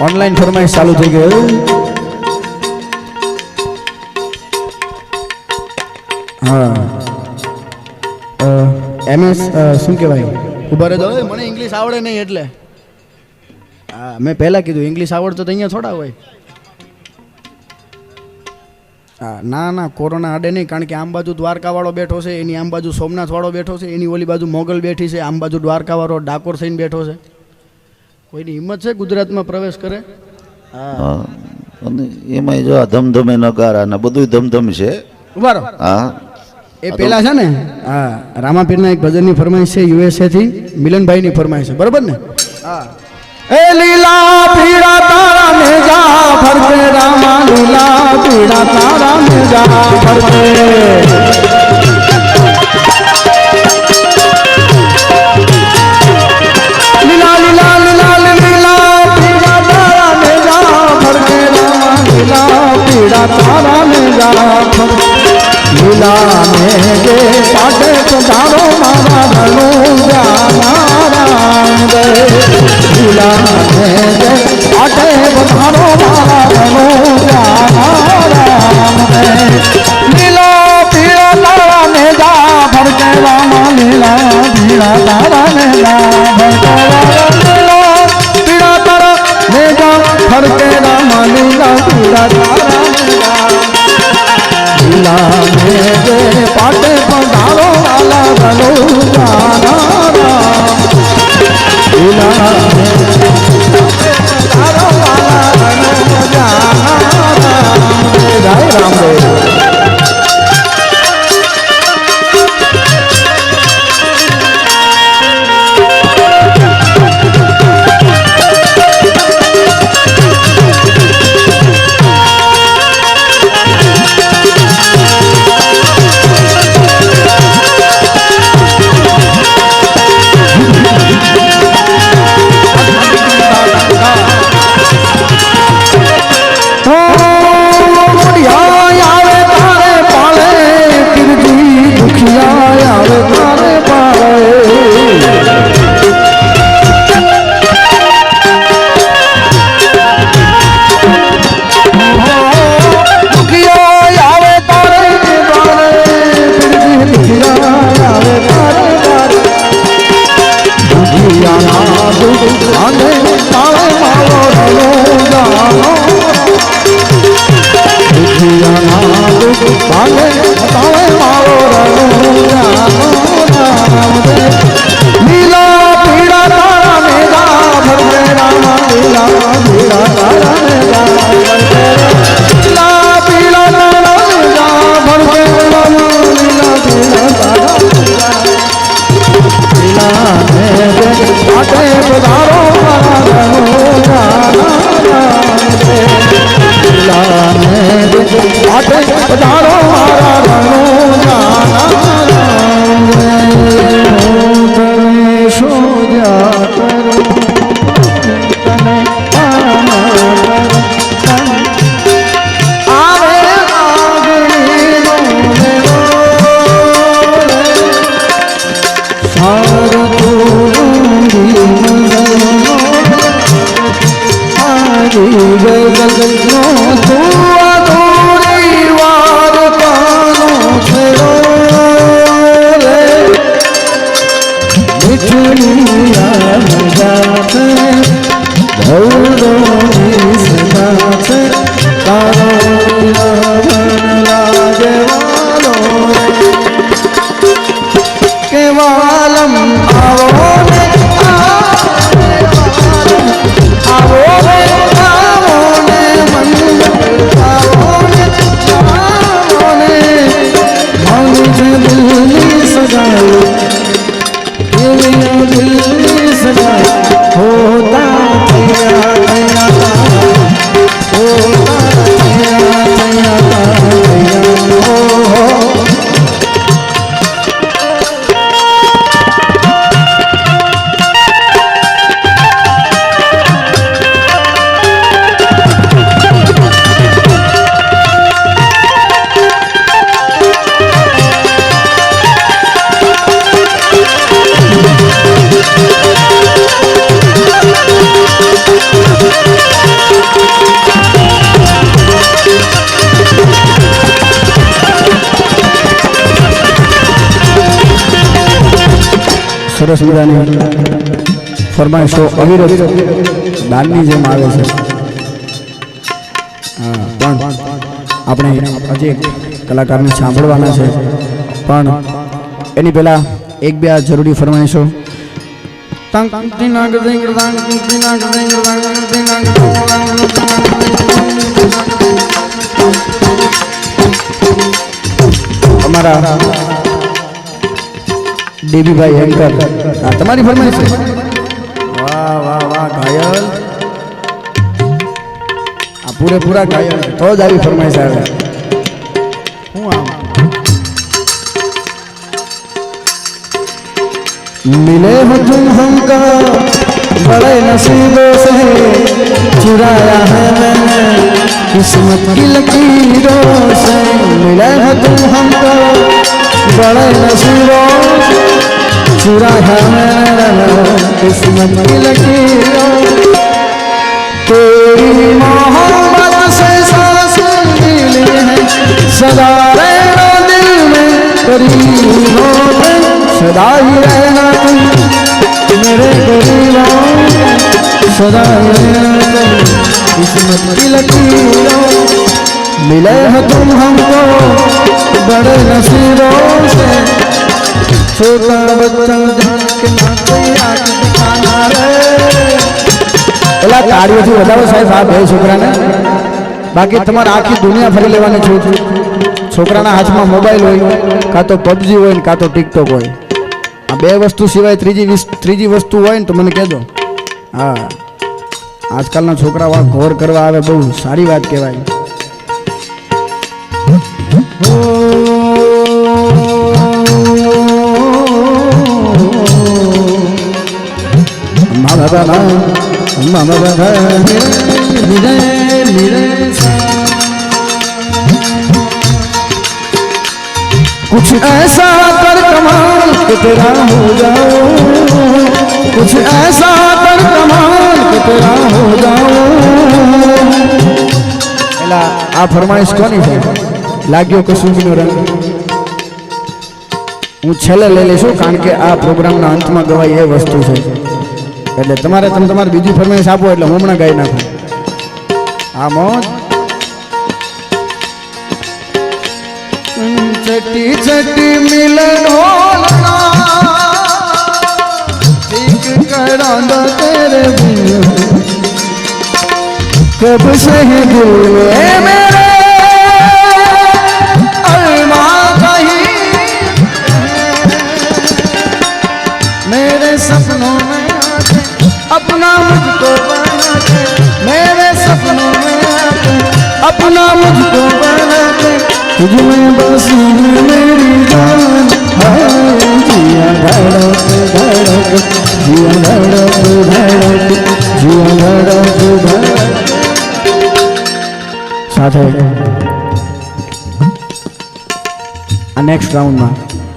Online फरमाइश चालू थी गई। हाँ एमएस શું કહેવાય ઉભા રહેજો મને ઇંગ્લિશ આવડે નહીં એટલે હા મેં પહેલા કીધું ઇંગ્લિશ આવડતો તો અહીંયા થોડા હોય હા ના ના કોરોના અડે નહીં કારણ કે આમ બાજુ દ્વારકાવાળો બેઠો છે એની આમ બાજુ સોમનાથવાળો બેઠો છે એની ઓલી બાજુ મોગલ બેઠી છે આમ બાજુ દ્વારકાવાળો ડાકોર થઈને બેઠો છે કોઈની હિંમત છે ગુજરાતમાં પ્રવેશ કરે હા અને એમાં જો ધમધમે નગારા ને બધું ધમધમ છે ઉભા રહો હા એ પેલા છે ને હા રામાપીરના એક ભજનની ફરમાઈશ છે યુએસએ થી મિલનભાઈની ફરમાઈશ છે બરાબર ને હા એ લીલા પીડા તારા ને જા ફરકે રામા લીલા પીડા તારા ને જા ફરકે લીલા લીલા લીલા લીલા પીડા તારા ને જા ફરકે રામા લીલા પીડા તારા ને જા ફરકે લીલા ને જે પાટે પધારો મારા રણું જાનારામ રે લીલા ને જે પાટે પધારો મારા રણું જાનારામ રે લીલા પીળા તારા ને જા ફરકે રામા લીલા પીળા તારા ને જા ફરકે લીલા પીળા તારા ને જા ફરકે રામા લીલા પીળા તારા ને જા લીલા ને જે પાટે પધારો વાલા રણો જાનારામ લીલા ને પધારો વાલા રણો જાનારામ જય રામ રે होता સરસ મજાની ફરમાઈશો અવિરત દાનની જેમ આવે છે. હા, પણ આપણે હજી કલાકારને સાંભળવાના છે, પણ એની પહેલા એક બે આ જરૂરી ફરમાઈશો. અમારા દેવીભાઈ એન્કર, આ તમારી ફરમાઈશ છે. વાહ વાહ વાહ, ઘાયલ આ પૂરેપૂરા ઘાયલ તો જ આવી ફરમાઈશ આવે. હું આમ मिले हो तुम हमको बड़े नसीबों से, चुराया है मैंने किस्मत की लकीरों से. मिले हो तुम हमको बड़े नसीबों से, चुराया मैंने किस्मत की लकीरों. तेरी मोहब्बत से सांस मिली है, सदा रहना दिल में करीब हो, सदा ही रहना तुम मेरे करीबों, सदा ही रहना किस्मत की लकीरों. मिले हो तुम हमको बड़े नसीबों से, छोटा बच्चा के ना कोई आंख दिखाना रे. एला ताड़ीओथी વધાવો સાહેબ આ બે છોકરાને, બાકી તમારે આખી દુનિયા ફરી લેવાની છૂટ. છોકરાના હાથમાં મોબાઈલ હોય, કાં તો પબજી હોય ને કાં તો ટિકટોક હોય. આ બે વસ્તુ સિવાય ત્રીજી વસ્તુ હોય ને તો મને કહેજો. હા, આજકાલના છોકરાઓ ઘોર કરવા આવે, બહુ સારી વાત કહેવાય. कुछ ऐसा कर कमाल कि तेरा हो जाओ, कुछ ऐसा कर कमाल कि तेरा हो जाओ. एला आ फरमाइश कोनी है? लाग्यो कसूबीनो रंग હું છેલ્લે લઈ લઈશું, કારણ કે આ પ્રોગ્રામના અંતમાં ગવાય એ વસ્તુ છે. એટલે તમે તમારી બીજી ફરમાઈશ આપો એટલે હું હમણાં ગાઈ નાખું. આ મોજ चटी चटी मिले ढोलना, ठीक करा दो तेरे बिन, कब से है दिल में मेरे अरमा कहीं, मेरे सपनों में आके अपना मुझको बना के, मेरे सपनों में आके अपना मुझको बना के, तुझमें बसी है मेरी जान. जिया धड़क धड़क, जिया धड़क धड़क, जिया धड़क धड़क. સાથે આ નેક્સ્ટ રાઉન્ડમાં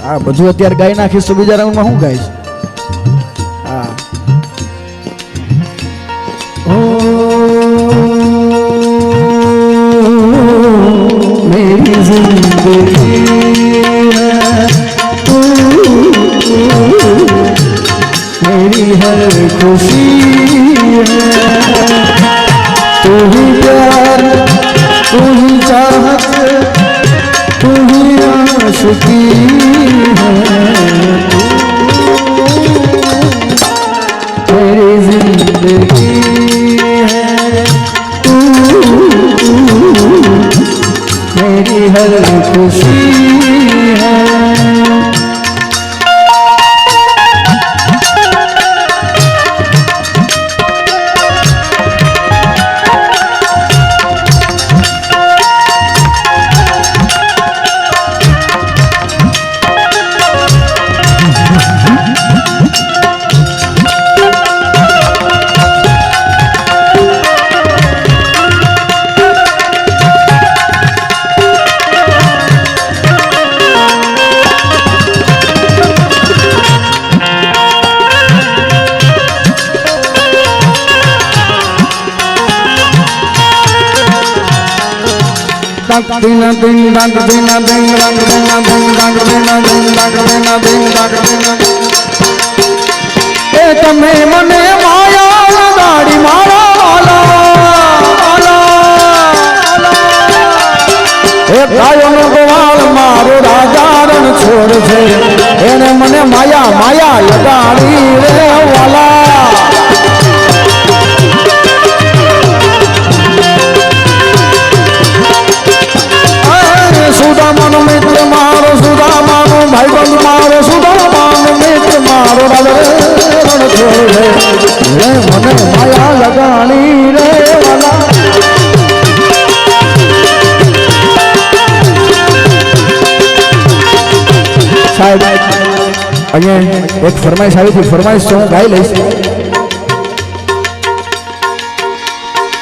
આ બધું અત્યારે ગાઈ નાખીશ તો બીજા રાઉન્ડમાં હું ગાઈશ. હા, मेरी जिंदगी है तू, मेरी हर खुशी है, तू ही प्यार, तू ही चाहत, तू ही आशिकी है. मेरी जिंदगी है तू, मेरी हर खुशी है. dina ding dang dina ding dang dina ding dang dina ding dang dina ding dang dina એ તમે મને માયા લગાડી મારા વાલા એ ગાયોનો ગોવાળ મારો રાજા રણ છોડ છે એને મને માયા માયા લગાડી રે વાલા સુદામાનો મિત્ર મારો સુદામાનો ભાઈબંધ મારો સુદામાનો મિત્ર મારો રાજા રણ છોડ છે એને મને માયા લગાડી રે વાલા સાહેબ અહીંયા એક ફરમાઈશ આવી હતી ફરમાઈશ તો હું ગાઈ લઈશ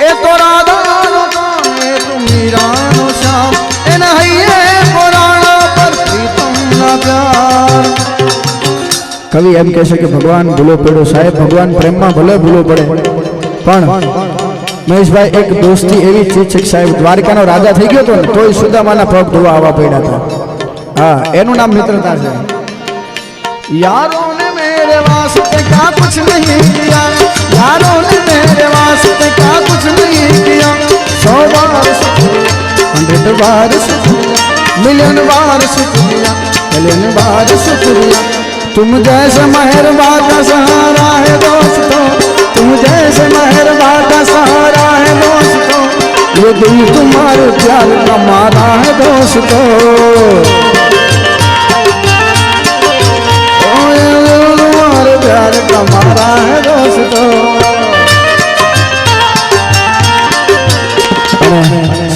એ તો રાધાનો કામ એ તો મીરાનો શ્યામ એના હૈયે પુરાણા પર પ્રીતમના પ્યાર કવિ એમ કહે છે કે ભગવાન ભૂલો પડ્યો સાહેબ ભગવાન પ્રેમમાં ભલે ભૂલો પડે પણ મહેશભાઈ એક દોસ્તી એવી ચીજ છે સાહેબ દ્વારકાનો રાજા થઈ ગયો હતો ને તોય સુદામાના પગ ધોવા આવવા પડ્યા હતા हाँ एनु नाम मित्रता है यारों ने मेरे वास्ते क्या कुछ नहीं किया यारों ने मेरे वास्ते क्या कुछ नहीं किया 100 बार 100 बार मिलियन बार शुक्रिया मिलियन बार शुक्रिया तुम जैसे मेहरबा का सहारा है दोस्तों तुम जैसे मेहरबा का सहारा है दोस्तों ये दिल तुम्हारे प्यार का मारा है दोस्तों प्यार कमारा है दोस्तों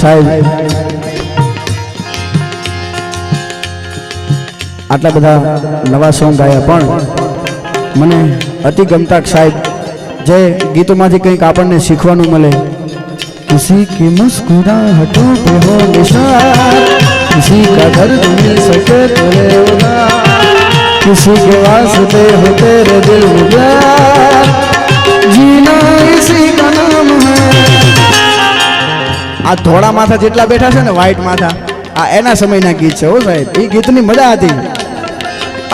साहेब આટલા બધા નવા સોંગ ગાયા પણ મને અતિ ગમતા સાહેબ જે ગીતોમાંથી કંઈક આપણને શીખવાનું મળે किसी की मुस्कुराहटों पे हो निशान किसी का दर्द मिल सके तेरे उदार किसी के वास्ते हो तेरे दिल में प्यार जीना इसी का नाम है आ धोड़ा माथा જેટલા બેઠા છે ને વ્હાઈટ માથા આ એના સમયના ગીત છે હો સાહેબ એ ગીતની મજા હતી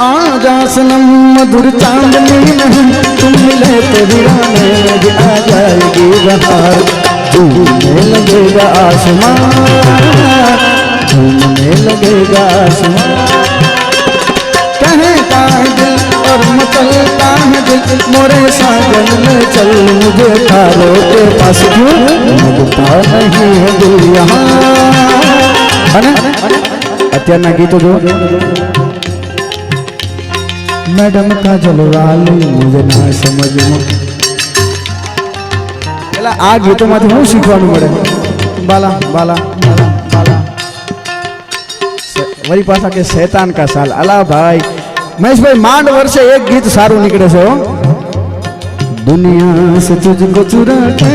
आजा सनम मधुर चांदनी में तुम मिले तो वीराने लग आ जाएगी बहार झूमने लगेगा आसमान झूमने लगेगा आसमान कहता है दिल और मचलता है दिल मोरे साजन में चल मुझे खालो के पास क्यों लगता नहीं है दिल यहाँ અત્યારના ગીતો જો मैडम का जलवाली मुझे ना समझ પેલા આ ગીતોમાંથી શું શીખવાનું મળે બાલા બાલા બાલા બાલા वही पासा के शैतान का साल अला भाई महेश भाई मांड वर्षे एक गीत सारू निकले से हो दुनिया से तुझको चुरा के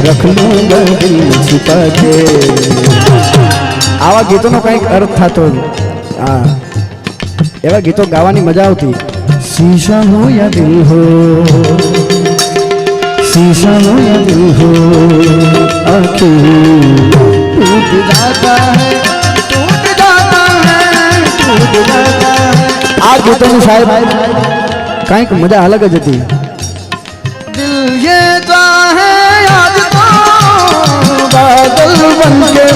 रख लूंगा दिल छिपा के आवा गीतों नो कईक अर्थ थतो हाँ एवा गीतों गावानी मजा आवती शीशा हो या दिल हो शीशा हो या दिल हो आखिर टूट जाता है आ गीतों में साहेब कईक मजा अलग ज थी दिल ये चाहे आज तो बादल बन के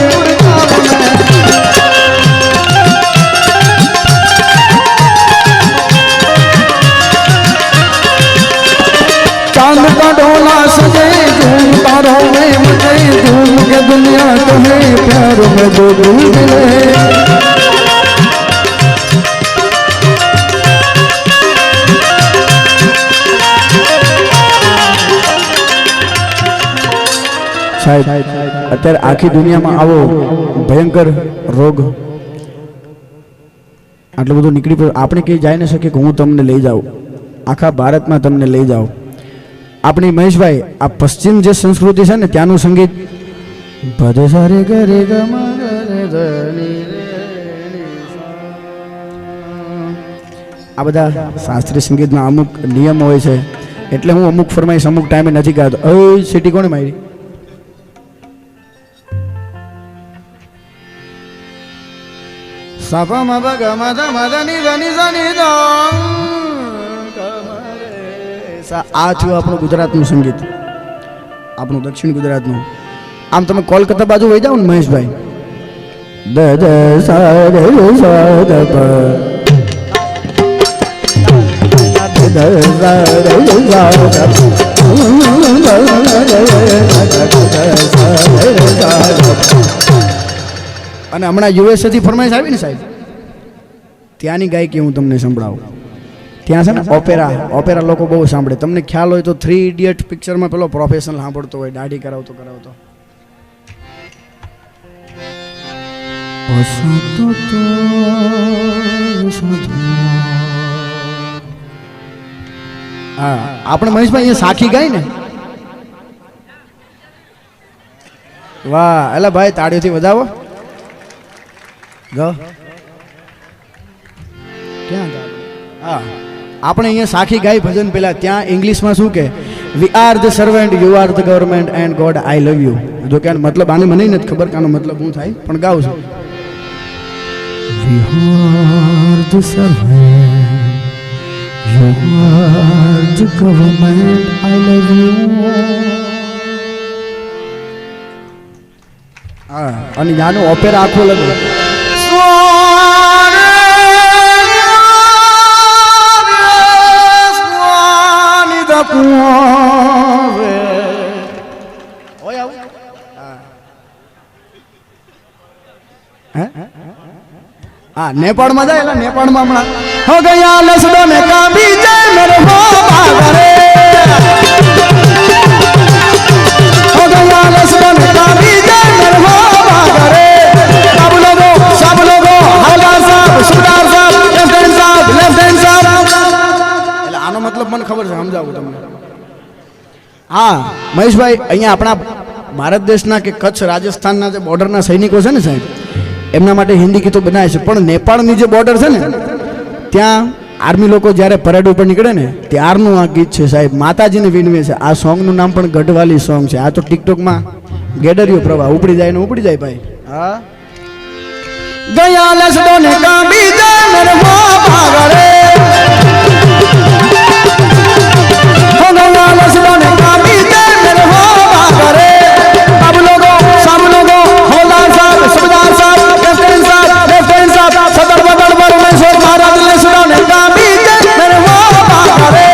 चांद का ढोला सजे झूम तारों में मचे झूम के दुनिया तुम्हें प्यार में जो दिल मिले साहेब અત્યારે આખી દુનિયામાં આવો ભયંકર રોગ આટલું બધું નીકળી પડ્યું આપણે કઈ જાય ન શકે કે હું તમને લઈ જાઉં આખા ભારતમાં તમને લઈ જાઉં આપણી મહેશભાઈ આ પશ્ચિમ જે સંસ્કૃતિ છે ને ત્યાંનું સંગીત ભજે સારે ગરે ગમા ગરે ધની આ બધા શાસ્ત્રીય સંગીતના અમુક નિયમો હોય છે એટલે હું અમુક ફરમાઈશ અમુક ટાઈમે નથી ગાતો ઓય સિટી કોણે મારી સાપા મા બા ગા મા ધા મા ધા ની ધા ની ધા ની ધા આ થયું આપણું ગુજરાતનું સંગીત, આપણું દક્ષિણ ગુજરાતનું. આમ તમે કોલકાતા બાજુ વહી જાઓ ને મહેશભાઈ, અને હમણાં યુએસએ થી ફરમાઈશ આવી ને સાહેબ, ત્યાંની ગાયકી હું તમને સંભળાવું. ત્યાં છે ને ઓપેરા લોકો બહુ સાંભળે. તમને ખ્યાલ હોય તો 3 ઇડિયટ પિક્ચરમાં પેલો પ્રોફેશનલ સાંભળતો હોય, દાઢી કરાવતો. હા, આપણે મહેશભાઈ અહીંયા સાખી ગાય ને, વાહ, એલા ભાઈ તાળીઓથી વધાવો. ક્યાં હા, આપણે અહીંયા સાખી ગાય ભજન. પેલા ત્યાં ઇંગ્લિશમાં શું કે, we are the servant, you are the government and God I love you. જો કે આનો મતલબ આને મને નથી ખબર કે આનો મતલબ શું થાય, પણ ગાઉં છું. We are the servant, you are the government, I love you. હા, અને આનું ઓપેરા આખું લગે. હા, નેપાળમાં જાય, એટલે નેપાળમાં હમણાં હો ગયા લસડો ને કાબી જાય મેરે હો બાગરે, હો ગયા લસડો ને કાબી જાય મેરે હો બાગરે, सब लोगो हवलदार साहब, सुबेदार साहब, लेफ्टिनेंट साहब. એટલે આનો મતલબ મને ખબર છે, સમજાવું તમને. હા મહેશભાઈ, અહીંયા આપણા ભારત દેશના કે કચ્છ રાજસ્થાનના જે બોર્ડરના સૈનિકો છે ને સાહેબ, એમના માટે હિન્દી ગીતો બનાવે છે. પણ નેપાળની જે બોર્ડર છે ને, ત્યાં આર્મી લોકો જ્યારે પરેડ ઉપર નીકળે ને, ત્યારનું આ ગીત છે સાહેબ, માતાજીને વિનવે છે. આ સોંગનું નામ પણ ગઢવાલી સોંગ છે. આ તો ટિકટોકમાં ગેડરિયો પ્રવાહ ઉપડી જાય ને ઉપડી જાય ભાઈ. હા, गया लसडो ने काबी जाए मेरे हो बागरे, हो गया लसडो ने काबी जाए मेरे हो बागरे, सब लोगो हवलदार साहब, सुबेदार साहब, लेफ्टिनेंट साहब, सदर बदर परमेश्वर महाराज लसडो ने काबी जाए मेरे हो बागरे,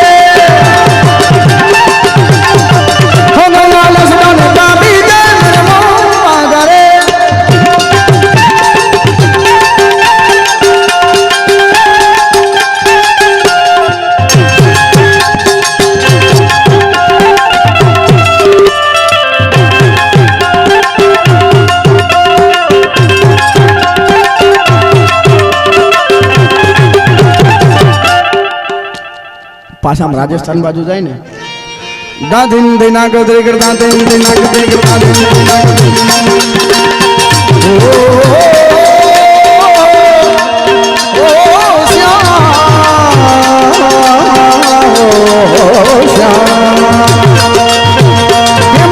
हो गया लसडो ने काबी जाए मेरे हो बागरे. પાછા રાજસ્થાન બાજુ જાય ને, દાદિન દિના ગદરે કરતા દિન દિના ગદરે કરતા દિન દિના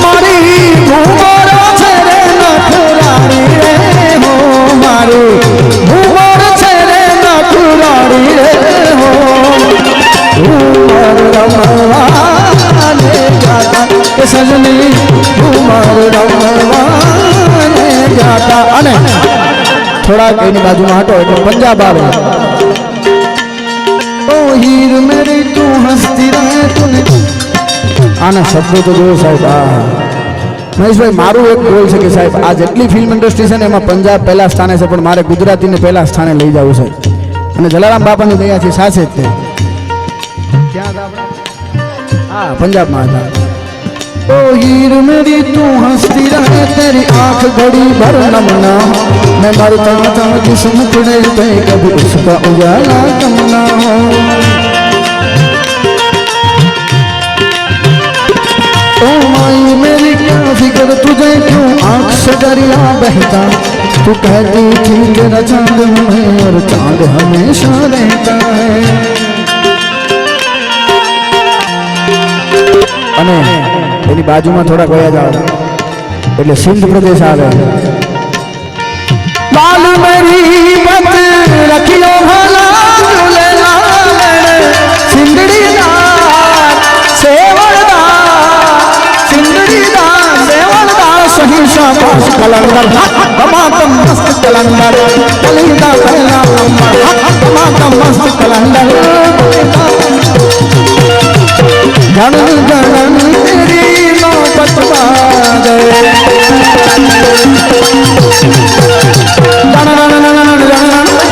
મારી ભૂમરો છે રે નખરારી રે, હો મારી ભૂમરો છે રે નખરારી રે, હો उमर रमवाने जाता के सजनी, उमर रमवाने जाता. અને થોડા કઈની બાજુમાં હટો એટલે પંજાબ આવે. ઓ હીર મેરી તું હસતી રહે તુને. આના શબ્દો તો જો સાહેબ. મહેશભાઈ, મારું એક ગોલ છે કે સાહેબ, આ જેટલી ફિલ્મ ઇન્ડસ્ટ્રી છે ને, એમાં પંજાબ પહેલા સ્થાને છે, પણ મારે ગુજરાતીને પહેલા સ્થાને લઈ જવું છે. અને જલારામ બાપાની દયાથી સાચે જ તે. हाँ, पंजाब में था. ओ हीर मेरी तू हंसती रहे, तेरी आंख घड़ी भर नमना, मैं मरता था जिस मुखड़े पे कभी उसका उजाला कम ना हो. ओ माई मेरी क्या फिक्र तुझे, क्यों आंख से दरिया बहता, तू कहती थी तेरा चांद हमें और चांद हमेशा रहता है. અને એની બાજુમાં થોડા ગયા જાવ એટલે સિંધ પ્રદેશ આવે. બાલ મેરી મત રખિયો ભલા ઝૂલે લાલ સિંધડી લાલ शाबाश कलंदर धमाकम मस्त कलंदर कलीदा पहला नंबर धमाकम मस्त कलंदर जन जनन तेरी नौबत बाजे जन जनन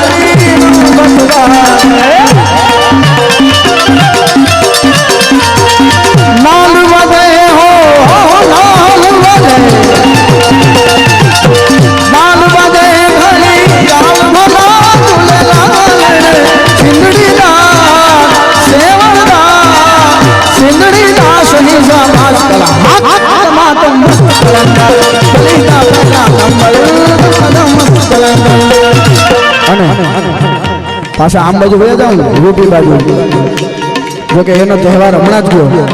तेरी नौबत बाजे नाल बजे हो नाल बजे नाल बजे घड़ी लाल भला झूले लाल सिंदड़ी दा सेवन दा सिंदड़ी दा सुनी शाबाश कला मातम मस्त कलंदर कलीदा पहला नंबर कदम मस्त कलंदर અને પાછા આમ બાજુ વયા જાઉં રૂપી બાજુ जो कि एनो तहेवार हमणा ज गयो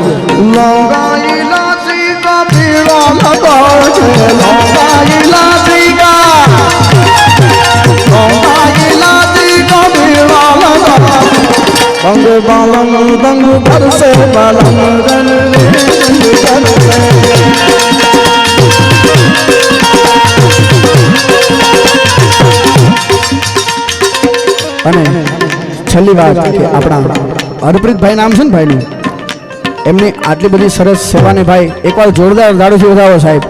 लौंगाई लाची का पीड़ा लगाओ छे लौंगाई लाची का पीड़ा लगाओ बंग बालम बंग भर से बालम रन અને છેલ્લી વાત કે આપણા હરપ્રીત ભાઈ નામ છે ને ભાઈનું એમની આટલી બધી સરસ સેવાને ભાઈ એકવાર જોરદાર દાડોથી વધાવો સાહેબ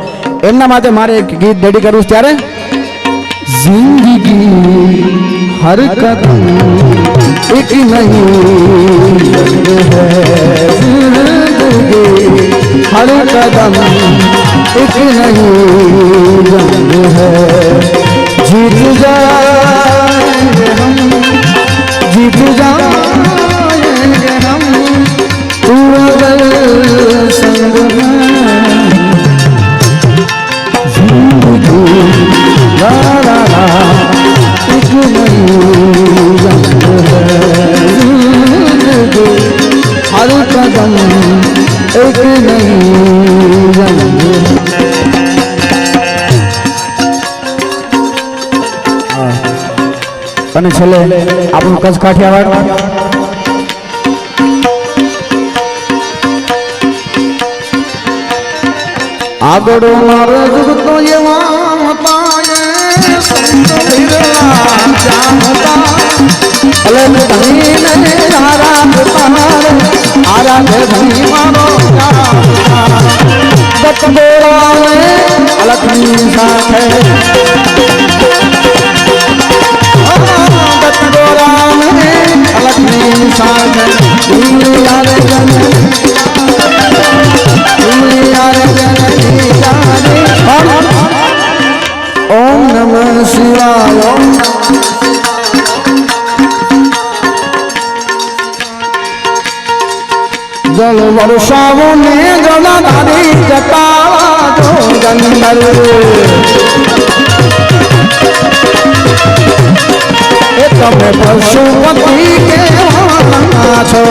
એમના માટે મારે એક ગીત ડેડી કરવું છે ત્યારે જિંદગી હર કદમ એક નહીં જિંદગી हर कदम एक नहीं जंग है जीत जाएंगे हम जीत जाएंगे हम तू अगर संग में जिंदगी ला ला ला एक नहीं जंग है जिंदगी हर कदम एक नहीं जंग અને છેલ્લે આપણું કચ્છ કાઠિયાવાડ આગળ મારે જુગતો એવા હતા એ સંત બિરલા જામતા અલે ધણી ને આરાધ તારે આરાધ ધણી મારો બતડોળાને અલખની સાથે बतडोळाने अलखनी साथ दुनिया रे जननी जाने ओम नमः शिवाय जल वर्षाओं में जलधारी जटावा जो जंगल તમે પશુપતિ કેવાના છો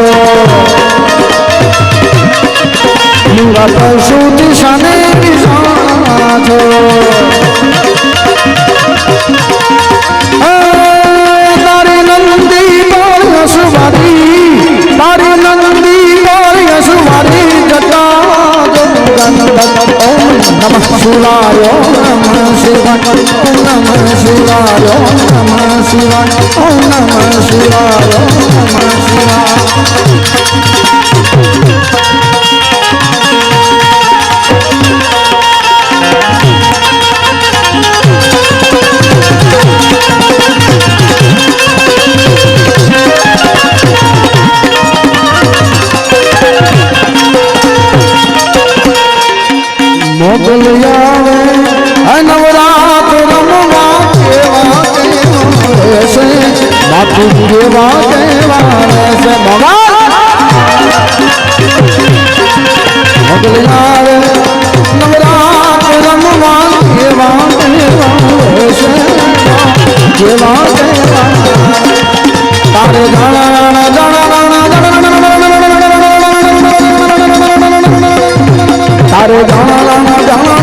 પૂરા પશુ દિશાને દિશાના છો તારી નંદી બોલ યશુવારી તારી નંદી બોલ યશુવારી જટા ઓમ નમઃ શિવાય ઓમ નમઃ શિવાય ઓમ નમઃ શિવાય ઓમ નમઃ શિવાય ઓમ નમઃ શિવાય ઓમ નમઃ શિવાય મોગલ આવે નવરાત રમવા કેવા રહેશે બાપુ કેવા કેવા રહેશે મોગલ આવે નવરાત રમવા કેવા કેવા રહેશે કેવા કેવા તારે જાણા तारे जाना जाना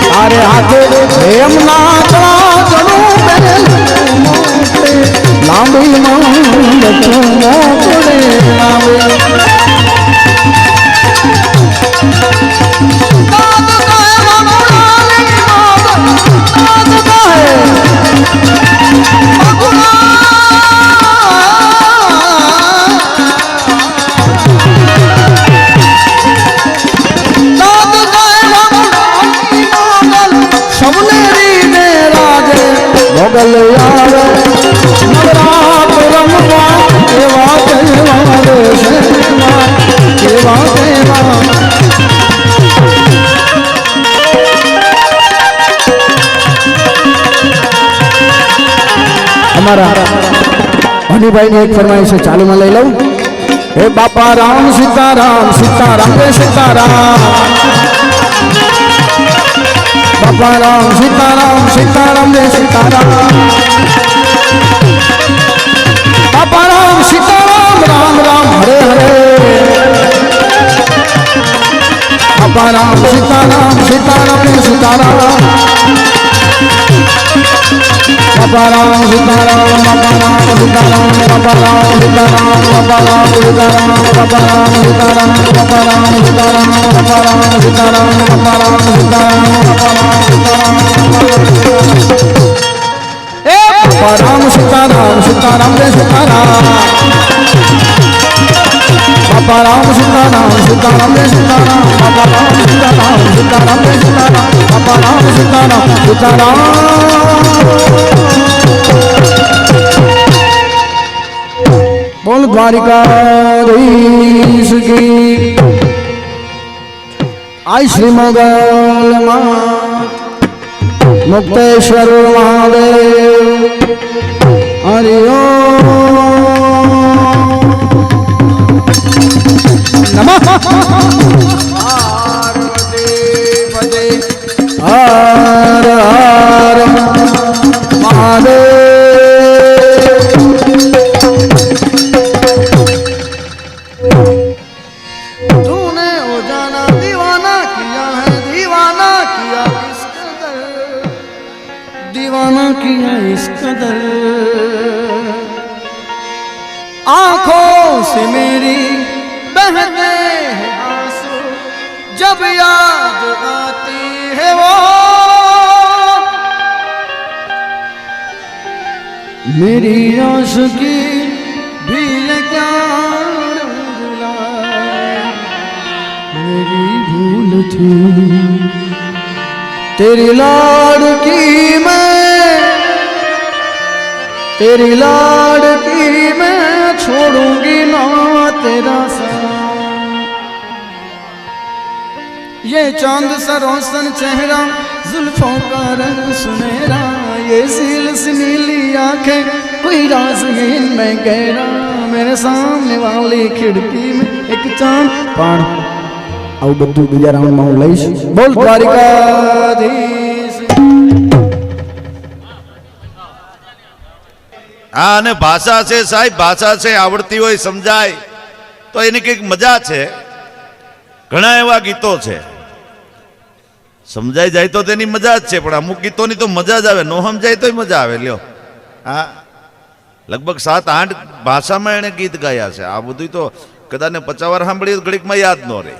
तारे हाथे प्रेम नाचना जड़ू लांबी मोकड़े હનીભાઈ ની એક ફરમાઈશ છે, ચાલુ માં લઈ લઉં. હે બાપા રામ સીતારામ સીતારામ રે સીતારામ, બાપા રામ સીતારામ સીતારામ રે સીતારામ, બાપા રામ સીતારામ રામ રામ હરે હરે, બાપા રામ સીતારામ સીતારામ રે સીતારામ, બાપા રામ સીતારામ, બાપા રામ સીતારામ, બાપા રામ સીતારામ, બાપા રામ સીતારામ, બાપા રામ સીતારામ, બાપા રામ સીતારામ, બાપા રામ સીતારામ, બાપા રામ સીતારામ, બાપા રામ સીતારામ, એ બાપા રામ સીતારામ સીતારામ રે સીતારામ, બાપા રામ સીતારામ સીતારામ રે સીતારામ, બાપા રામ સીતારામ સીતારામ રે સીતારામ, બાપા રામ સીતારામ સીતારામ. બોલ દ્વારિકાધીશ કી, આય શ્રી મંગલમાં મુક્તેશ્વર મહાદેવ હરિ ઓમ નમઃ પાર્વતી હર હર મહાદેવ. तूने ओ जाना दीवाना किया है, दीवाना किया इस कदर, दीवाना किया इस कदर, आंखों से मेरी बहते हैं आंसू, जब याद आती है वो मेरी आशिकी भील क्या रंग लाए, मेरी भूल थी तेरी लाडकी मैं, तेरी लाडकी मैं छोड़ूंगी ना तेरा साथ. ये चांद सा रोशन चेहरा, जुल्फों का रंग सुनहरा, ये सील सी नीली आंखें, कोई राज है इनमें गहरा, मेरे सामने वाली खिड़की में एक चांद पान. આવું બધું બીજા રાઉન્ડમાં હું લઈશ. બોલ દ્વારિકાધીશ. હા, અને ભાષા છે સાહેબ, ભાષા છે, આવડતી હોય સમજાય તો એની કંઈક મજા છે. ઘણા એવા ગીતો છે સમજાઈ જાય તો તેની મજા જ છે, પણ અમુક ગીતોની તો મજા જ આવે, નો સમજાય તોય મજા આવે. લ્યો, હા, લગભગ 7-8 ભાષામાં એણે ગીત ગાયા છે. આ બધું તો કદાચ 50 વાર સાંભળીએ ઘડીકમાં યાદ ન રહે,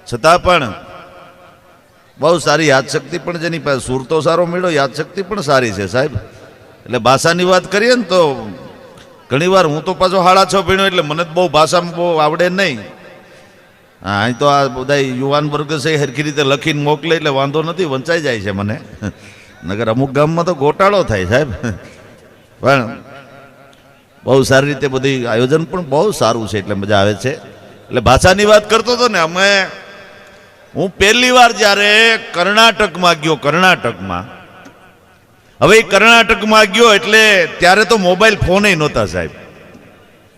છતાં પણ બહુ સારી યાદશક્તિ પણ જેની પાસે સુર તો સારો મળ્યો, યાદશક્તિ પણ સારી છે સાહેબ. એટલે ભાષાની વાત કરીએ ને તો ઘણી વાર હું તો પાછો 6.5 ભણ્યો, એટલે મને બહુ ભાષામાં બહુ આવડે નહીં. હા, અહીં તો આ બધા યુવાન વર્ગ છે સરખી રીતે લખીને મોકલે એટલે વાંધો નથી, વંચાઈ જાય છે મને. નગર અમુક ગામમાં તો ગોટાળો થાય સાહેબ. પણ બહુ સારી રીતે બધી આયોજન પણ બહુ સારું છે, એટલે મજા આવે છે. એટલે ભાષાની વાત કરતો હતો ને, હું પહેલી વાર જ્યારે કર્ણાટકમાં ગયો, કર્ણાટકમાં, હવે એ કર્ણાટકમાં ગયો એટલે ત્યારે તો મોબાઈલ ફોન નહોતા સાહેબ.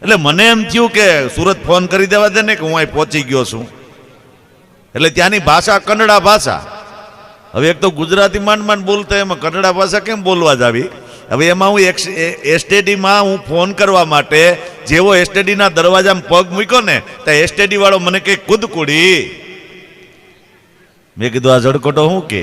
એટલે મને એમ થયું કે સુરત ફોન કરી દેવા દે ને કે હું અહીં પહોંચી ગયો છું. એટલે ત્યાંની ભાષા કન્નડા ભાષા. હવે એક તો ગુજરાતી માંડ માંડ બોલતા, એમાં કન્નડા ભાષા કેમ બોલવા જ આવી. હવે એમાં હું એસટીડીમાં હું ફોન કરવા માટે જેવો એસટીડીના દરવાજામાં પગ મૂક્યો ને, ત્યાં એસટીડી વાળો મને કે કુદકુડી. મેં કીધું આ ઝડકોટો શું કે?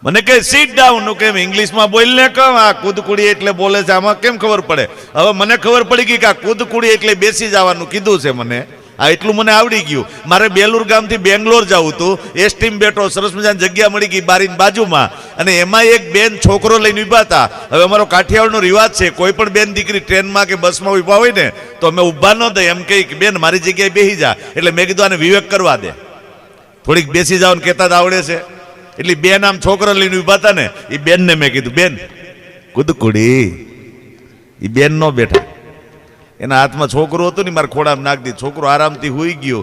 મને કે સીટ ડાઉન. નું કેમ ઇંગ્લિશમાં બોલને કેમ આ કુદકુડી એટલે બોલે છે, આમાં કેમ ખબર પડે? હવે મને ખબર પડી ગઈ કે આ કુદકુડી એટલે બેસી જવાનું કીધું છે મને. આ એટલું મને આવડી ગયું. મારે બેલુર ગામથી બેંગ્લોર જવું હતું, એસટીમાં બેઠો, સરસ મજાની જગ્યા મળી ગઈ બારીની બાજુમાં, અને એમાં એક બેન છોકરો લઈને ઊભા હતા. હવે અમારો કાઠિયાવાડનો રિવાજ છે, કોઈ પણ બેન દીકરી ટ્રેનમાં કે બસમાં ઊભા હોય ને તો અમે ઊભા ન દઈએ, એમ કહી કે બેન મારી જગ્યાએ બેસી જા. એટલે મેં કીધું આને વિવેક કરવા દે, થોડીક બેસી જાવ કહેતા જ આવડે છે. એટલે બેન આમ છોકરો લઈને ઊભા હતા ને, એ બેનને મેં કીધું બેન કુદકુડી. એ બેન નો બેઠા, એના હાથમાં છોકરો હતું ને, મારા ખોડામાં નાખી દીધું. છોકરો આરામથી હુઈ ગયો.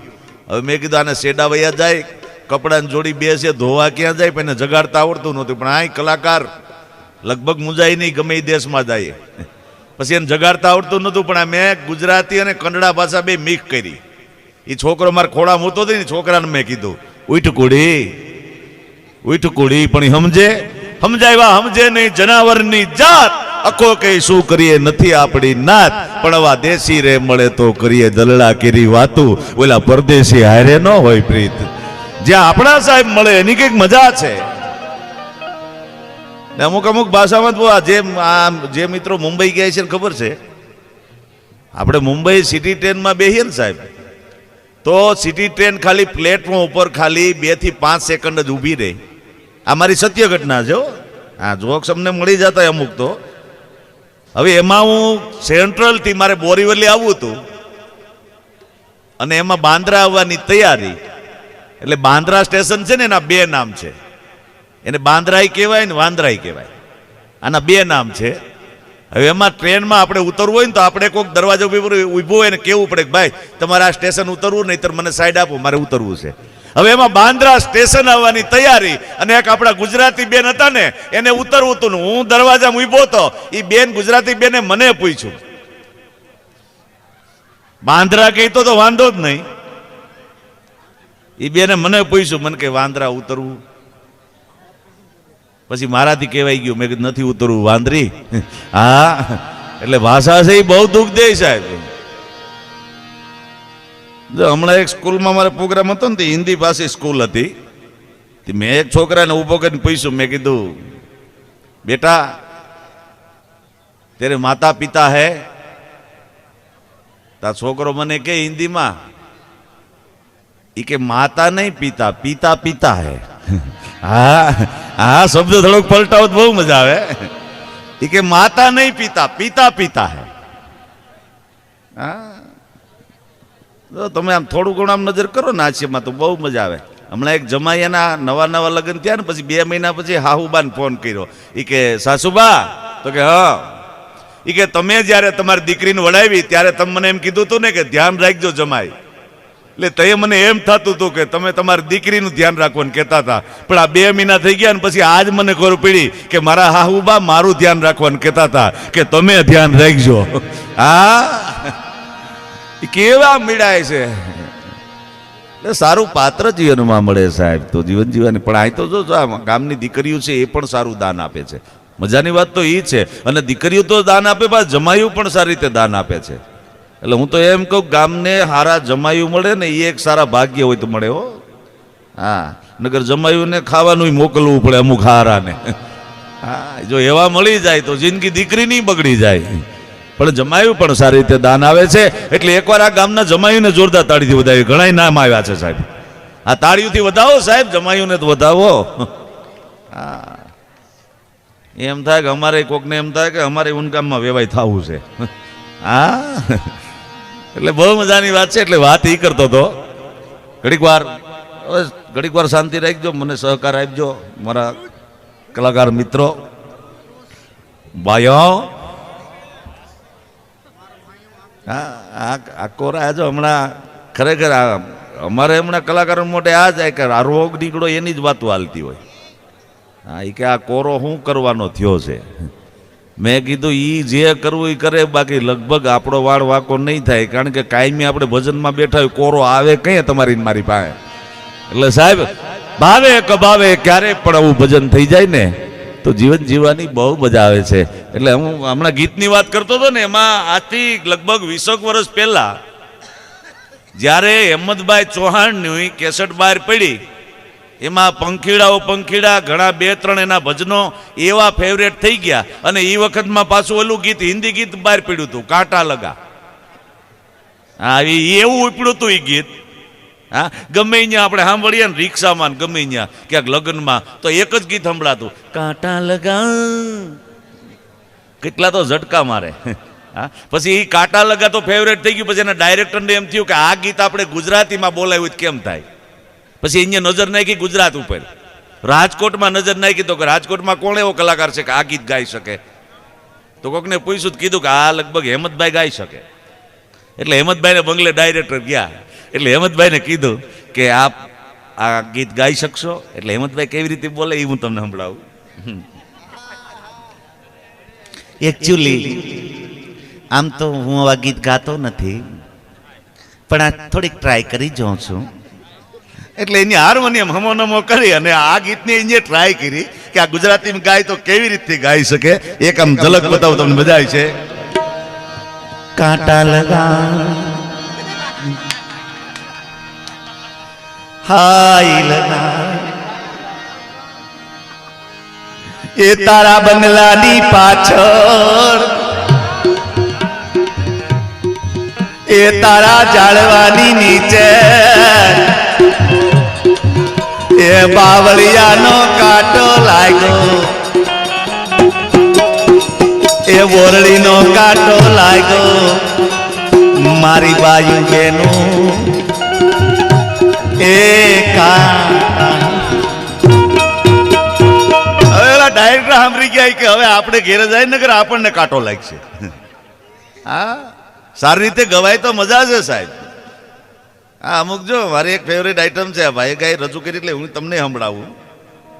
હવે મેં કીધું આને સેડા વૈયા જાય, કપડાની જોડી બેસે, ધોવા ક્યાં જાય, પણ એને જગાડતા આવડતું નહોતું. પણ આ કલાકાર લગભગ મુંજાઈ નહીં, ગમે એ દેશમાં જાય. પછી એને જગાડતા આવડતું નહોતું, પણ આ મેં ગુજરાતી અને કન્નડા ભાષા બે મિક્સ કરી. એ છોકરો મારા ખોળા મૂતો હતો ને, છોકરાને મેં કીધું ઉઠ કુડી, ઉઠ કુડી, પણ સમજે સમજાવ્યા સમજે નહીં જનાવરની જાત. અખો કઈ શું કરીએ નથી આપણી નાત, પણ આવા દેશી રે મળે તો કરીએ દલડા કેરી વાતું. ઓલા પરદેશી હારે ન હોય પ્રીત, જ્યાં આપણા સાહેબ મળે એની કઈક મજા છે. અમુક અમુક ભાષામાં જે મિત્રો મુંબઈ ગયા છે ખબર છે, આપણે મુંબઈ સિટી ટ્રેનમાં બેસીએ ને સાહેબ, તો સિટી ટ્રેન ખાલી પ્લેટફોર્મ ઉપર ખાલી 2 થી 5 સેકન્ડ જ ઊભી રહે. આ મારી સત્ય ઘટના છે. હા, જોક્સ અમને મળી જતા અમુક તો. હવે એમાં હું સેન્ટ્રલથી મારે બોરીવલી આવવું હતું અને એમાં બાંદ્રા આવવાની તૈયારી. એટલે બાંદ્રા સ્ટેશન છે ને, એના 2 નામ છે. એને બાંદ્રાઈ કહેવાય ને વાંદરાઈ કહેવાય. આના 2 નામ છે. હવે એમાં ટ્રેનમાં આપણે ઉતરવું હોય ને તો આપણે કોઈક દરવાજા ઊભો હોય ને કેવું પડે કે ભાઈ તમારે આ સ્ટેશન ઉતરવું, નહીતર મને સાઈડ આપો, મારે ઉતરવું છે. હવે એમાં બાંદ્રા સ્ટેશન આવવાની તૈયારી, અને એક આપણા ગુજરાતી બેન હતા ને એને ઉતરવું હતું ને હું દરવાજામાં ઊભો હતો. એ બેન ગુજરાતી બેને મને પૂછ્યું, બાંદ્રા કહેતો તો વાંધો જ નહીં. એ બેને મને પૂછ્યું, મને કે વાંદરા ઉતરવું? પછી મારાથી કહેવાય ગયું, મેં કીધું નથી ઉતરવું વાંદરી. હા, એટલે ભાષા છે એ બહુ દુઃખ દે સાહેબ. હમણાં એક સ્કૂલમાં મારે પ્રોગ્રામ હતો ને, હિન્દી ભાષી સ્કૂલ હતી. મેં એક છોકરાને ઊભો કરીને પૂછ્યું, મેં કીધું બેટા તેરે માતા પિતા હે? તા છોકરો મને કે હિન્દીમાં, એ કે માતા નહીં પિતા, પિતા પિતા હે. હા હા, શબ્દ થોડોક પલટાવો તો બહુ મજા આવે. એ કે માતા નહીં પિતા, પિતા પિતા હે. હા, તમે આમ થોડું ઘણું આમ નજર કરો ને આશીમાં તો બહુ મજા આવે. હમણાં એક જમાઈના નવા લગ્ન થયા ને, પછી 2 મહિના પછી હાહુબાને ફોન કર્યો. એ કે સાસુબા, તો કે હા. એ કે તમે જ્યારે તમારી દીકરીને વડાવી ત્યારે તમે મને એમ કીધું હતું ને કે ધ્યાન રાખજો જમાઈ. એટલે તે મને એમ થતું હતું કે તમે તમારી દીકરીનું ધ્યાન રાખવાનું કહેતા હતા, પણ આ 2 મહિના થઈ ગયા ને પછી આજ મને ખબર પડી કે મારા હાહુબા મારું ધ્યાન રાખવાનું કહેતા હતા કે તમે ધ્યાન રાખજો. હા, કેવા મીડાય છે. સારું પાત્ર જીવનમાં મળે સાહેબ તો જીવન જીવવાની. પણ આ તો જો ગામની દીકરીઓ છે એ પણ સારું દાન આપે છે. મજાની વાત તો એ છે. અને દીકરીઓ તો દાન આપે, પાછું જમાયું પણ સારી રીતે દાન આપે છે. એટલે હું તો એમ કહું, ગામને હારા જમાયું મળે ને એ એક સારા ભાગ્ય હોય તો મળે હો. હા, નગર જમાયુંને ખાવાનું મોકલવું પડે અમુક હારાને. હા, જો એવા મળી જાય તો જિંદગી દીકરીની બગડી જાય. પણ જમાયું પણ સારી રીતે દાન આવે છે. એટલે એકવાર આ ગામના જમાયુંને જોરદાર તાળીથી વધાવી. ઘણા નામ આવ્યા છે સાહેબ. આ તાળીઓથી વધાવો સાહેબ, જમાયુંને તો વધાવો. હા, એમ થાય કે અમારે કોકને એમ થાય કે અમારે ઊનગામમાં વેવાય થવું છે. હા, એટલે બહુ મજાની વાત છે. એટલે વાત એ કરતો હતો, ઘડીક વાર શાંતિ રાખજો, મને સહકાર આપજો મારા કલાકાર મિત્રો ભાઈઓ. હા, આ કોરા જો હમણાં ખરેખર અમારે હમણાં કલાકારો મોટે આ જાય કે આ રોગ નીકળો એની જ વાતો હાલતી હોય. હા, એ કે આ કોરો શું કરવાનો થયો છે. મેં કીધું એ જે કરવું એ કરે, બાકી લગભગ આપણો વાળ વાકો નહીં થાય. કારણ કે કાયમી આપણે ભજનમાં બેઠા હોય, કોરો આવે કઈ તમારી મારી પાસે. એટલે સાહેબ ભાવે કભાવે ક્યારે પણ આવું ભજન થઈ જાય ને તો જીવન જીવવાની બહુ મજા આવે છે. એટલે હું હમણાં ગીતની વાત કરતો હતો ને, એમાં આજથી લગભગ 20 વર્ષ પહેલા જ્યારે હેમંતભાઈ ચૌહાણની કેસેટ બહાર પડી, એમાં પંખીડાઓ પંખીડા ઘણા 2-3 એના ભજનો એવા ફેવરેટ થઈ ગયા. અને એ વખતમાં પાછું ઓલું ગીત હિન્દી ગીત બહાર પડ્યું હતું, કાંટા લગા. હા, એવું ઉપડ્યું હતું એ ગીત. હા, ગમે અહીંયા આપણે સાંભળીએ ને રિક્ષામાં, ગમે અહીંયા ક્યાંક લગ્નમાં, તો એક જ ગીત સંભળાતું, કાંટા લગા. કેટલા તો ઝટકા મારે. હા, પછી એ કાંટા લગા તો ફેવરેટ થઈ ગયું. પછી એના ડાયરેક્ટરને એમ થયું કે આ ગીત આપણે ગુજરાતીમાં બોલાવ્યું કેમ થાય. પછી અહીંયા નજર નાખી ગુજરાત ઉપર, રાજકોટમાં નજર નાખી તો કે રાજકોટમાં કોણ એવો કલાકાર છે કે આ ગીત ગાઈ શકે. તો કોકને પૂછ્યું, કીધું કે આ લગભગ હેમંતભાઈ ગાઈ શકે. એટલે હેમંતભાઈને બંગલે ડાયરેક્ટર ગયા. એટલે હેમંતભાઈને કીધું કે આપ આ ગીત ગાઈ શકશો. એટલે હેમંતભાઈ કેવી રીતે બોલે એ હું તમને સંભળાવું. એકચ્યુઅલી આમ તો હું આવા ગીત ગાતો નથી, પણ આ થોડીક ટ્રાય કરી જોઉં છું. એટલે એની હાર્મોનિયમ હમો નમો કરી અને આ ગીતની એને ટ્રાય કરી કે આ ગુજરાતીમાં ગાય તો કેવી રીતે ગાઈ શકે. એક આમ ઝલક બતાવું તમને, મજા આવી છે. કાંટા લગા હાય લગા એ તારા બંગલાની પાછળ, એ તારા ઝાડવાની નીચે, એ બાવળિયાનો કાંટો લાગ્યો, એ બોરડીનો કાંટો લાગ્યો, મારી બાયુ બેનું એ કાંટા. હવે ડાયરેક્ટર સાંભળી ગયા કે હવે આપણે ઘેર જાય ને આપણને કાંટો લાગશે. હા, સારી રીતે ગવાય તો મજા છે સાહેબ. હા, અમુક જો મારી એક ફેવરેટ આઈટમ છે, ભાઈ ગાય રજૂ કરી એટલે હું તમને સંભળાવું.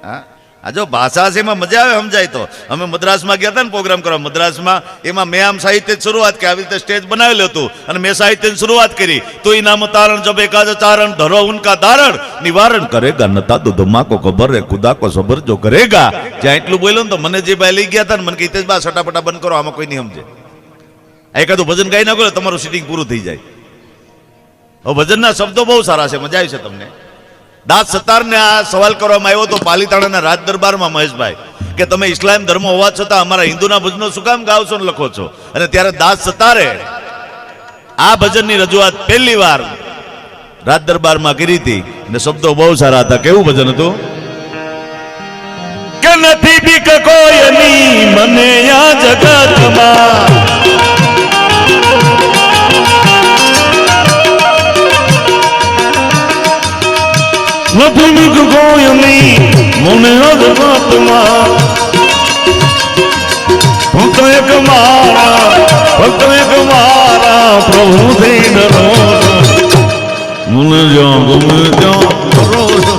હા, આ જો ભાષા છે એમાં મજા આવે, સમજાય તો. અમે મદ્રાસમાં ગયા હતા ને પ્રોગ્રામ કરવા, મદ્રાસમાં એમાં મેં આમ સાહિત્ય શરૂઆત કરી, આવી રીતે સ્ટેજ બનાવેલું હતું અને મેં સાહિત્યની શરૂઆત કરી. તો એ નામ તારણ જબે કાજ ચારણ ધરો ઉનકા દારણ નિવારણ કરેગા નતા દુધમા કો ખબર રે ખુદા કો સબર જો કરેગા. જ્યાં એટલું બોલ્યો ને તો મને જે ભાઈ લઈ ગયા હતા ને મને કહીતે બા સટાપટા બંધ કરો, આમાં કોઈ નહીં સમજે. એકાદું ભજન ગાઈ નાખો તમારું સીટિંગ પૂરું થઈ જાય. હવે ભજનના શબ્દો બહુ સારા છે, મજા આવી છે તમને. દાસ સત્તારને આ સવાલ કરવામાં આવ્યો તો પાલીતાણાના રાજ દરબારમાં મહેશભાઈ કે તમે ઇસ્લામ ધર્મ હોવા છતાં અમારા હિન્દુના ભજનો શું કામ ગાવ છો ને લખો છો. અને ત્યારે દાસ સત્તારે આ ભજનની રજૂઆત પહેલી વાર રાજ દરબારમાં કરી હતી અને શબ્દો બહુ સારા હતા. કેવું ભજન હતું? કે નથી બીક કોઈની મને આ જગતમાં, નથી બીક કોઈની મને આ જગતમાં, ભક્ત એક મારા પ્રભુથી ડરો છો, મને જ્યાં ગમે ત્યાં ડરો છો.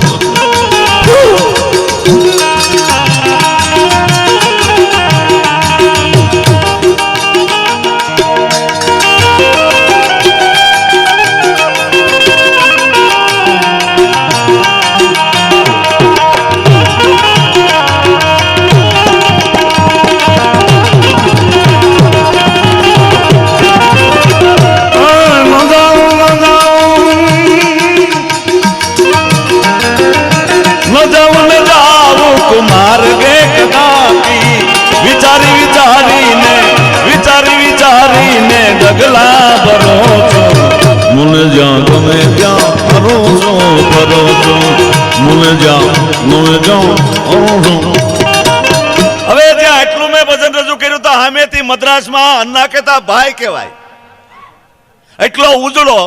ડગલા ભરો છો, મને જ્યાં ગમે ત્યાં ફરો છો, મને જ્યાં હવે જ્યાં એટલું મેં ભજન રજૂ કર્યું તો સામેથી મદ્રાસમાં અન્ના કહેતા ભાઈ કહેવાય. એટલો ઉજળો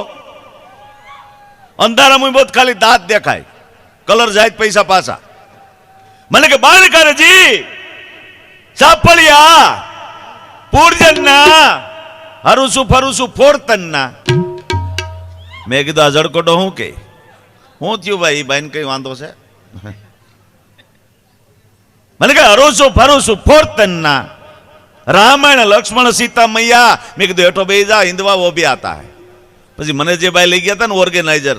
અંધારામાં બહુ ખાલી દાંત દેખાય, કલર જાય પૈસા પાછા. મને કે બાર કરજી સાપડિયા પૂરજનના હરુસુ ફરુસુ ફોરતનના. મેં કીધું આ જડકોટો હું કે હું થયું ભાઈ, ભાઈ ને કઈ વાંધો છે? મને કે હરુસુ ફરુસુ ફોરતનના રામાયણ લક્ષ્મણ સીતા મૈયા. મેં કીધું હેઠો બે જા હિન્દવા વો ભી આતા હે. પછી મને જે ભાઈ લઈ ગયા હતા ને ઓર્ગેનાઇઝર,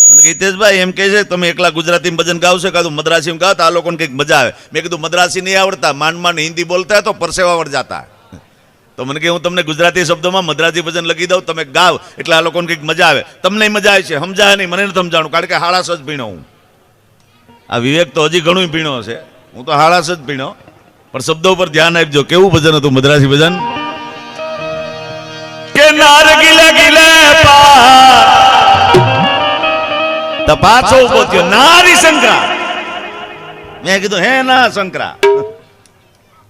મને કે હિતેશભાઈ એમ કહે છે તમે એકલા ગુજરાતી ભજન ગાવશો કાં મદ્રાસી ગાવ તો આ લોકોને કંઈક મજા આવે. મેં કીધું મદ્રાસી નહીં આવડતા, માંડ માંડ હિન્દી બોલતા તો પરસેવા વળ જાતા. તો મને કે હું તમને ગુજરાતી શબ્દોમાં મદ્રાસી ભજન લખી દઉં, તમે ગાવ એટલે આ લોકોને કંઈક મજા આવે. તમને મજા આવે છે, સમજાય નહીં, મને નથી સમજાણું, કારણ કે હાળાસ જ ભીણો હું. આ વિવેક તો હજી ઘણું ભીણો છે, હું તો હાળાસ જ ભીણો. પણ શબ્દો પર ધ્યાન આપજો. કેવું ભજન હતું મદ્રાસી ભજન? કે નાર ગીલે ગીલે તો પાછો ઉભો થયો નારી શંકરા. મેં કીધું હે ના શંકરા.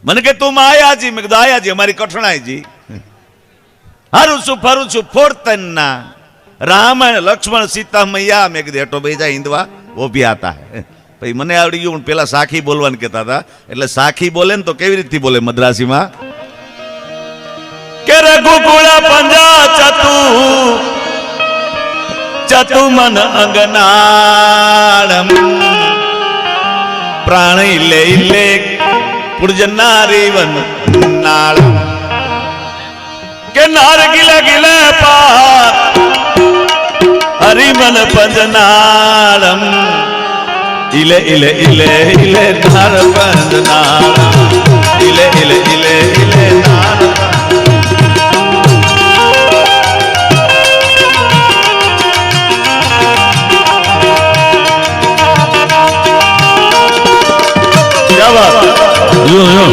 મને કે તું આયાજી. મેં કીધું આયાજી અમારી કઠણાઈજી. હારું છું ફરું છું ફોરતનના રામાયણ લક્ષ્મણ સીતા મૈયા. મેં કીધું હેઠો બેજા હિન્દવા વો ભી આતા હે. પછી મને આવડી ગયું, પેલા સાખી બોલવાનું કહેતા હતા, એટલે સાખી બોલે ને તો કેવી રીતે બોલે મદ્રાસીમાં? કે રઘુકુળ પંજા ચતુ મન અંગનાળમ પ્રાણી લઈ લે પુરજનારી વન નાળ. નાર ગીલે ગીલે પાર હરિમન પંજનાળમ ઇલે ઇલે ઇલે ઇલે નાર પંજનાળમ ઇલે ઇલે ઇલે ઇલે નાર क्या बात यो यो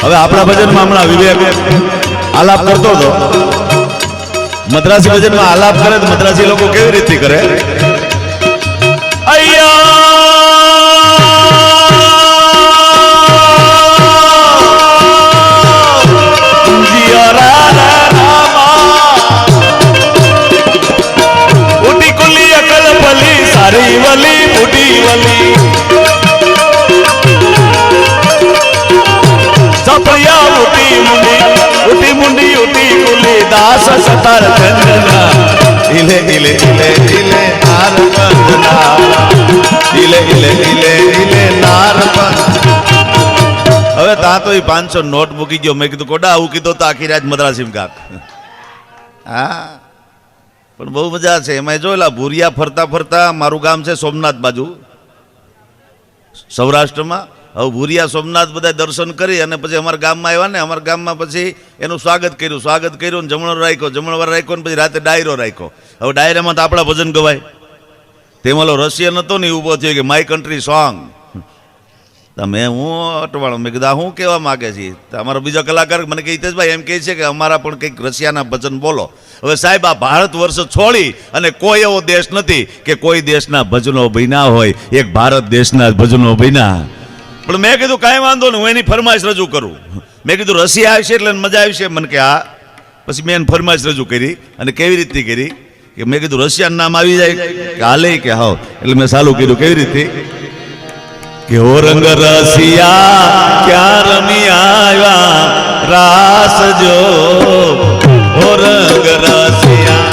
હવે આપણા ભજનમાં હમણાં વિવેક આલાપ કરતો હતો. મદ્રાસી ભજનમાં આલાપ કરે તો મદ્રાસી લોકો કેવી રીતે કરે? ઉટી કુલી અકલ ભલી સારી વલી બુઢી વલી સપયા ઉટી મુંડી ઉટી કુલી દાસ સતાર ચંદના ઇલે ઇલે ઇલે ઇલે નાર બંદના ઇલે ઇલે ઇલે ઇલે નાર હવે તા તો 500 નોટ મૂકી ગયો. મેં કીધું કોડા આવું કીધું તો આખી રાત મદ્રાસી કાક. હા પણ બહુ મજા છે એમાં. જોયેલા ભૂરિયા ફરતા ફરતા મારું ગામ છે સોમનાથ બાજુ સૌરાષ્ટ્રમાં. હવે ભૂરિયા સોમનાથ બધા દર્શન કરી અને પછી અમારા ગામમાં આવ્યા ને અમારા ગામમાં પછી એનું સ્વાગત કર્યું ને જમણવાર રાખ્યો ને પછી રાતે ડાયરો રાખ્યો. હવે ડાયરામાં તો આપણા ભજન ગવાય. તેમાં રશિયન હતો ને ઊભો થયો કે માય કન્ટ્રી સોંગ. મેં હું અટવાણો મેં કીધું શું કહેવા માગે છે? અમારો બીજો કલાકાર મને કહે હિતેશભાઈ એમ કહે છે કે અમારા પણ કંઈક રશિયાના ભજન બોલો. હવે સાહેબ આ ભારત વર્ષ છોડી અને કોઈ એવો દેશ નથી કે કોઈ દેશના ભજનો બન્યા હોય. એક ભારત દેશના ભજનો બન્યા. પણ મેં કીધું કાંઈ વાંધો નહીં, હું એની ફરમાઈશ રજૂ કરું. મેં કીધું રશિયા આવશે એટલે મજા આવશે. મને કે હા. પછી મેં એની ફરમાઈશ રજૂ કરી અને કેવી રીતે કરી કે મેં કીધું રશિયાનું નામ આવી જાય કે હાલે કે હાવ. એટલે મેં ચાલુ કર્યું કેવી રીતે કે ઓ રંગ રસિયા ક્યાં રમી આવ્યા રાસ જો ઓ રંગ રસિયા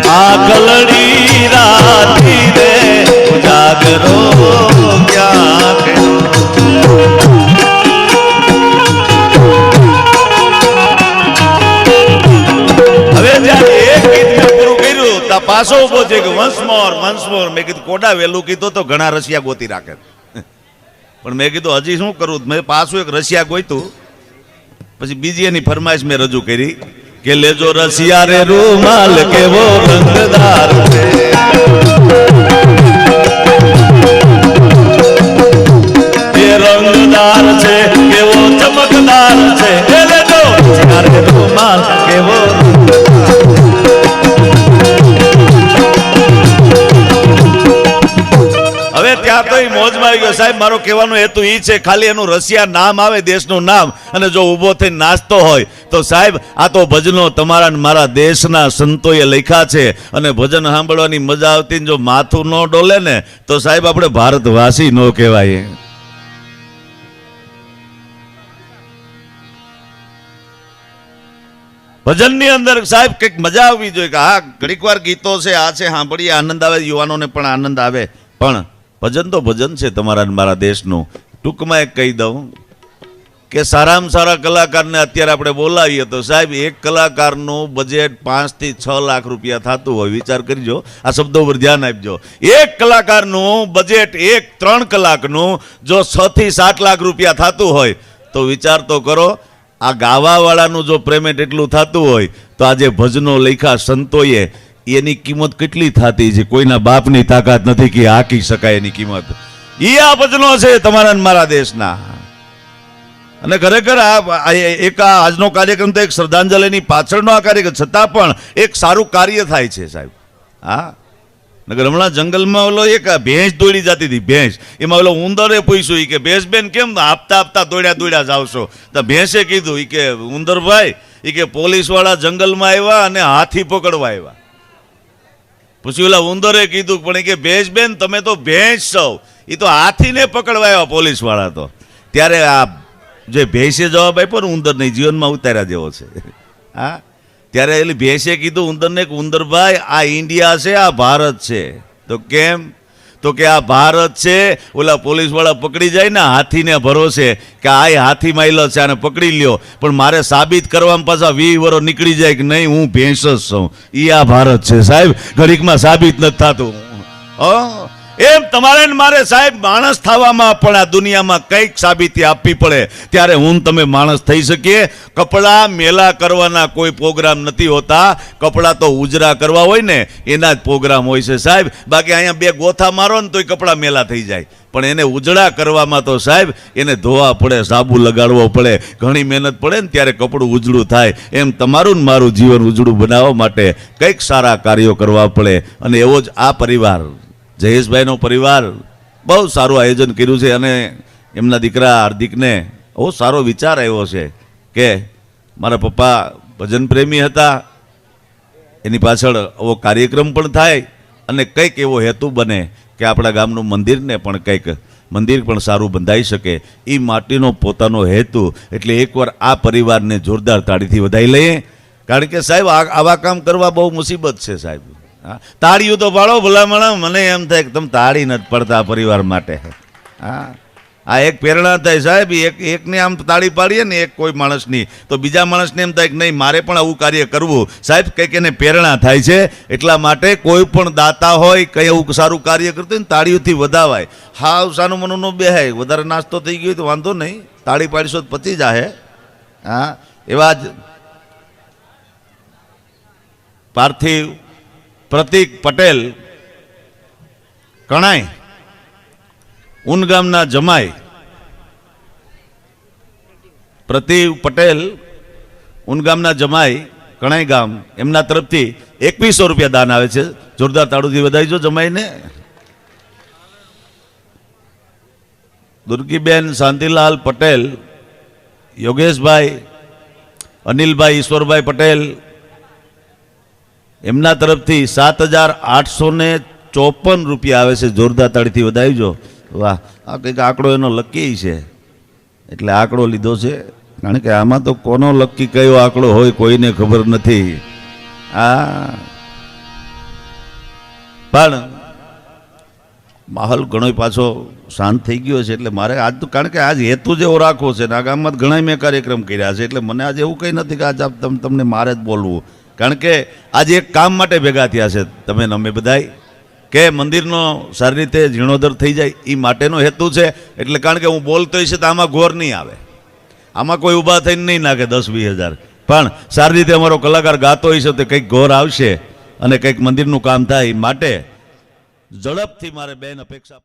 આ કલડી રાતી રે ઉજાગરો ક્યાં કરો. પાછો ઉભો છે કે વન્સ મોર. મેં કીધું કોડા વેલું કીધું તો ઘણા રશિયા ગોતી રાખે. પણ મેં કીધું હજી શું કરું? મેં પાછું એક રશિયા ગોતું. પછી બીજી એની ફરમાઈશ મેં રજૂ કરી કે લેજો રશિયા રે રૂમાલ કેવો રંગદાર છે એ રંગદાર છે કેવો ચમકદાર છે એ લેજો રશિયા રે રૂમાલ કેવો. હવે ત્યાં તો મોજમાં આવી ગયો. સાહેબ મારો કહેવાનો હેતુ એ છે ખાલી એનું રશિયા નામ આવે દેશનું નામ અને જો ઊભો થઈને નાચતો હોય તો સાહેબ આ તો ભજનો તમારા મારા દેશના સંતોએ લખ્યા છે અને ભજન સાંભળવાની મજા આવતી જો માથું ન ડોલે ને તો સાહેબ આપણે ભારતવાસી ન કહેવાય. ભજનની અંદર સાહેબ કંઈક મજા આવવી જોઈએ કે હા ઘડીક વાર ગીતો છે આ છે સાંભળીએ આનંદ આવે, યુવાનોને પણ આનંદ આવે. પણ ભજન તો ભજન છે તમારા મારા દેશનું. ટૂંકમાં એક કહી દઉં કે સારામાં સારા કલાકારને અત્યારે આપણે બોલાવીએ તો સાહેબ એક કલાકારનું બજેટ 5 થી 6 લાખ રૂપિયા થતું હોય. વિચાર કરજો, આ શબ્દો પર ધ્યાન આપજો. એક કલાકારનું બજેટ 3 કલાકનું જો 6 થી 7 લાખ રૂપિયા થતું હોય તો વિચાર તો કરો. આ ગાવાવાળાનું જો પેમેન્ટ એટલું થતું હોય તો આજે ભજનો લખ્યા સંતોએ એની કિંમત કેટલી થતી છે? કોઈના બાપની તાકાત નથી કે આંકી શકાય એની કિંમત. આ ભજનો છે તમારા મારા દેશના. અને ખરેખર આજનો કાર્યક્રમ તો એક શ્રદ્ધાંજલિની પાછળનો આ કાર્યક્રમ છતાં પણ એક સારું કાર્ય થાય છે સાહેબ. હા નગર હમણાં જંગલમાં ઓલો એક ભેંસ દોડી જતી હતી ભેંસ. એમાં ઓલો ઉંદરે પૂછ્યું કે ભેંસ બેન કેમ આપતા દોડ્યા જાવશો? તો ભેંસે કીધું કે ઉંદરભાઈ એ કે પોલીસ વાળા જંગલમાં આવ્યા અને હાથી પકડવા આવ્યા. પછી ઓલા ઉંદરે કીધું પણ એ કે ભેંસ બેન તમે તો ભેંસ છો, એ તો હાથીને પકડવા આવ્યા પોલીસ વાળા તો. ત્યારે આ જે ભેંસે જવાબ આપ્યો ને ઉંદર નહીં જીવનમાં ઉતાર્યા જેવો છે. હા, ત્યારે એલી ભેંસે કીધું ઉંદરને કે ઉંદરભાઈ આ ઇન્ડિયા છે, આ ભારત છે. તો કેમ? તો કે આ ભારત છે, ઓલા પોલીસ વાળા પકડી જાય ને હાથીને ભરોસે કે આ હાથી માયલો છે આને પકડી લ્યો, પણ મારે સાબિત કરવામાં પાછા 20 વર્ષ નીકળી જાય કે નહીં હું ભેંસ જ છું. ઈ આ ભારત છે સાહેબ, ઘડીકમાં સાબિત નથી થતું. એમ તમારે ને મારે સાહેબ માણસ થવામાં પણ આ દુનિયામાં કંઈક સાબિતી આપવી પડે ત્યારે હું તમે માણસ થઈ શકીએ. કપડાં મેલા કરવાના કોઈ પ્રોગ્રામ નથી હોતા, કપડાં તો ઉજરા કરવા હોય ને એના જ પ્રોગ્રામ હોય છે સાહેબ. બાકી અહીંયા 2 ગોથા મારો ને તોય કપડાં મેલા થઈ જાય, પણ એને ઉજળા કરવામાં તો સાહેબ એને ધોવા પડે, સાબુ લગાડવો પડે, ઘણી મહેનત પડે ને ત્યારે કપડું ઉજળું થાય. એમ તમારું ને મારું જીવન ઉજળું બનાવવા માટે કંઈક સારા કાર્યો કરવા પડે. અને એવો જ આ પરિવાર જયેશભાઈનો પરિવાર બહુ સારું આયોજન કર્યું છે. અને એમના દીકરા હાર્દિકને બહુ સારો વિચાર આવ્યો છે કે મારા પપ્પા ભજન પ્રેમી હતા, એની પાછળ આવો કાર્યક્રમ પણ થાય અને કંઈક એવો હેતુ બને કે આપણા ગામનું મંદિરને પણ કંઈક મંદિર પણ સારું બંધાઈ શકે. એ માટેનો પોતાનો હેતુ. એટલે એકવાર આ પરિવારને જોરદાર તાળીથી વધાવી લઈએ, કારણ કે સાહેબ આવા કામ કરવા બહુ મુસીબત છે સાહેબ. તાળીઓ તો પાડો ભલામણા, મને એમ થાય કે તમે તાળી નથી પડતા પરિવાર માટે. હા, આ એક પ્રેરણા થાય સાહેબ. એકને આમ તાળી પાડીએ ને એક કોઈ માણસની, તો બીજા માણસને એમ થાય કે નહીં મારે પણ આવું કાર્ય કરવું સાહેબ, કંઈક એને પ્રેરણા થાય છે. એટલા માટે કોઈ પણ દાતા હોય કંઈ એવું સારું કાર્ય કરતું હોય ને તાળીઓથી વધાવાય. હાવ સાનું મનું નો બેહાય, વધારે નાસ્તો થઈ ગયો તો વાંધો નહીં, તાળી પાડીશો તો પતી જાહે. હા, એવા જ પાર્થિવ પ્રતિક પટેલ કણાઈ ઉન ગામના જમાઈ, પ્રતિક પટેલ ઉન ગામના જમાઈ કણાઈ ગામ, એમના તરફથી 2100 રૂપિયા દાન આવે છે. જોરદાર તાળુથી વધાવીજો જમાઈને. દુર્ગીબેન શાંતિલાલ પટેલ, યોગેશભાઈ, અનિલભાઈ ઈશ્વરભાઈ પટેલ, એમના તરફથી 7854 રૂપિયા આવે છે. જોરદાર તાળીથી વધાવીજો. વાહ, આ કંઈક આંકડો એનો લકી છે એટલે આંકડો લીધો છે, કારણ કે આમાં તો કોનો લકી કયો આંકડો હોય કોઈને ખબર નથી. આ પણ માહોલ ઘણો પાછો શાંત થઈ ગયો છે. એટલે મારે આજ તો, કારણ કે આજ હેતુ જેવો રાખવો છે ને આ ગામમાં ઘણા મેં કાર્યક્રમ કર્યા છે, એટલે મને આજે એવું કંઈ નથી કે આજ તમને મારે જ બોલવું, કારણ કે આજે એક કામ માટે ભેગા થયા છે તમે ને અમે બધાય, કે મંદિરનો સારી રીતે જીર્ણોદ્ધાર થઈ જાય એ માટેનો હેતુ છે. એટલે કારણ કે હું બોલતો હશે તો આમાં ઘોર નહીં આવે, આમાં કોઈ ઊભા થઈને નહીં નાખે 10-20 હજાર, પણ સારી રીતે અમારો કલાકાર ગાતો હશે તો કંઈક ઘોર આવશે અને કંઈક મંદિરનું કામ થાય. માટે ઝડપથી મારે બેન અપેક્ષા